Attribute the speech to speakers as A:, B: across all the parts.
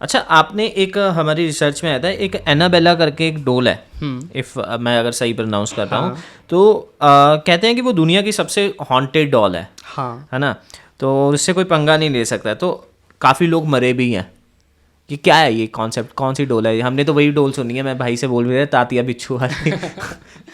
A: अच्छा, आपने एक हमारी रिसर्च में आया था, एक एनाबेला करके एक डोल है, इफ मैं अगर सही प्रोनाउंस कर रहा हूँ, तो कहते हैं कि वो दुनिया की सबसे हॉन्टेड डॉल है
B: हाँ,
A: है ना। तो उससे कोई पंगा नहीं ले सकता, तो काफ़ी लोग मरे भी हैं। कि क्या है ये कॉन्सेप्ट, कौन सी डोल है? हमने तो वही डोल सुनी है, मैं भाई से बोल भी रहा तातिया बिच्छू वाली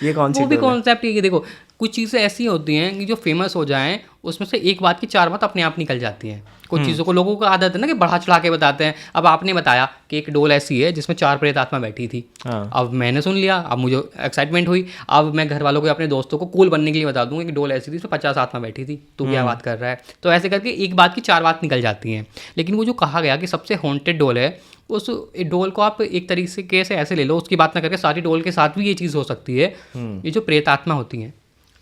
A: ये कौन सी
B: वो भी
A: डोल है?
B: कॉन्सेप्ट है कि देखो कुछ चीज़ें ऐसी होती हैं कि जो फेमस हो जाएं उसमें से एक बात की चार बात अपने आप निकल जाती हैं। कुछ चीज़ों को लोगों को आदत है ना कि बढ़ा चढ़ा के बताते हैं। अब आपने बताया कि एक डोल ऐसी है जिसमें 4 प्रेत आत्मा बैठी थी।
A: हाँ।
B: अब मैंने सुन लिया, अब मुझे एक्साइटमेंट हुई, अब मैं घर वालों को अपने दोस्तों को कूल बनने के लिए बता दूंगा कि डोल ऐसी थी इसमें 50 आत्मा बैठी थी, तू क्या बात कर रहा है। तो ऐसे करके एक बात की 4 बात निकल जाती हैं। लेकिन वो जो कहा गया कि सबसे हॉन्टेड डोल है, उस डोल को आप एक तरीके से ऐसे ले लो, उसकी बात ना करके सारी डोल के साथ भी ये चीज़ हो सकती है। ये जो प्रेत आत्मा होती हैं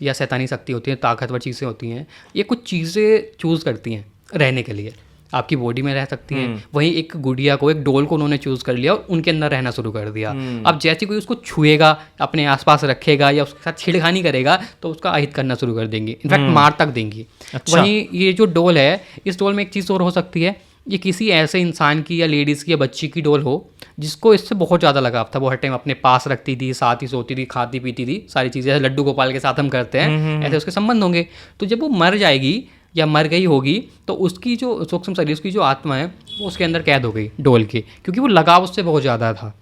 B: या शैतानी शक्ति होती है, ताकतवर चीज़ें होती हैं, ये कुछ चीज़ें चूज़ करती हैं रहने के लिए, आपकी बॉडी में रह सकती हैं। वहीं एक गुड़िया को, एक डोल को उन्होंने चूज़ कर लिया और उनके अंदर रहना शुरू कर दिया। अब जैसे कोई उसको छुएगा, अपने आसपास रखेगा या उसके साथ छेड़खानी करेगा तो उसका अहित करना शुरू कर देंगे, इनफैक्ट मार तक देंगी।
A: अच्छा।
B: वहीं ये जो डोल है, इस डोल में एक चीज़ और हो सकती है, ये किसी ऐसे इंसान की या लेडीज़ की या बच्ची की डोल हो जिसको इससे बहुत ज़्यादा लगाव था। वो हर टाइम अपने पास रखती थी, साथ ही सोती थी, खाती पीती थी, सारी चीज़ें जैसे लड्डू गोपाल के साथ हम करते हैं, ऐसे उसके संबंध होंगे। तो जब वो मर जाएगी या मर गई होगी तो उसकी जो सूक्ष्म शरीर, उसकी जो आत्मा है वो उसके अंदर कैद हो गई डोल के, क्योंकि वो लगाव उससे बहुत ज़्यादा था।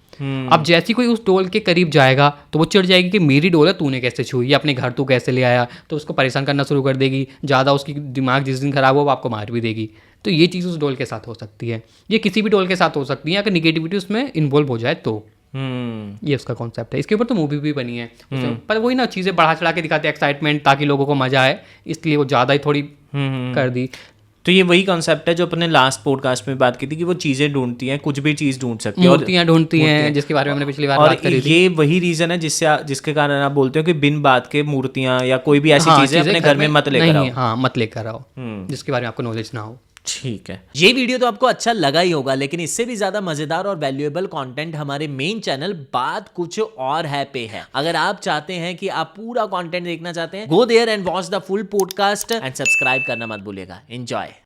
B: अब जैसी कोई उस डोल के करीब जाएगा तो वो चिढ़ जाएगी कि मेरी डोल है, तूने कैसे छुई, या अपने घर तू कैसे ले आया, तो उसको परेशान करना शुरू कर देगी। ज़्यादा उसकी दिमाग जिस दिन खराब हो वो आपको मार भी देगी। तो ये चीज़ उस डोल के साथ हो सकती है, ये किसी भी डोल के साथ हो सकती है अगर निगेटिविटी उसमें इन्वॉल्व हो जाए तो। ये उसका कॉन्सेप्ट है। इसके ऊपर तो मूवी भी बनी है पर वही ना, चीज़ें बढ़ा चढ़ा के दिखाते हैं एक्साइटमेंट ताकि लोगों को मजा आए, इसलिए वो ज़्यादा ही थोड़ी कर दी।
A: तो ये वही कॉन्सेप्ट है जो अपने लास्ट पॉडकास्ट में बात की थी कि वो चीज़ें ढूंढती हैं, कुछ भी चीज़ ढूंढ सकती है,
B: मूर्तियाँ ढूंढती हैं, जिसके बारे में हमने पिछली बार
A: और
B: बात करी थी।
A: ये वही रीज़न है जिसके कारण आप बोलते हो कि बिन बात के मूर्तियाँ या कोई भी ऐसी
B: हाँ,
A: चीज़ें अपने घर में मत लेकर आओ।
B: हाँ, मत लेकर आओ जिसके बारे में आपको नॉलेज ना हो।
A: ठीक है, ये वीडियो तो आपको अच्छा लगा ही होगा, लेकिन इससे भी ज्यादा मजेदार और वैल्यूएबल कंटेंट हमारे मेन चैनल बात कुछ और है पे है। अगर आप चाहते हैं कि आप पूरा कंटेंट देखना चाहते हैं, go there and watch the full podcast and subscribe करना मत भूलिएगा। एंजॉय।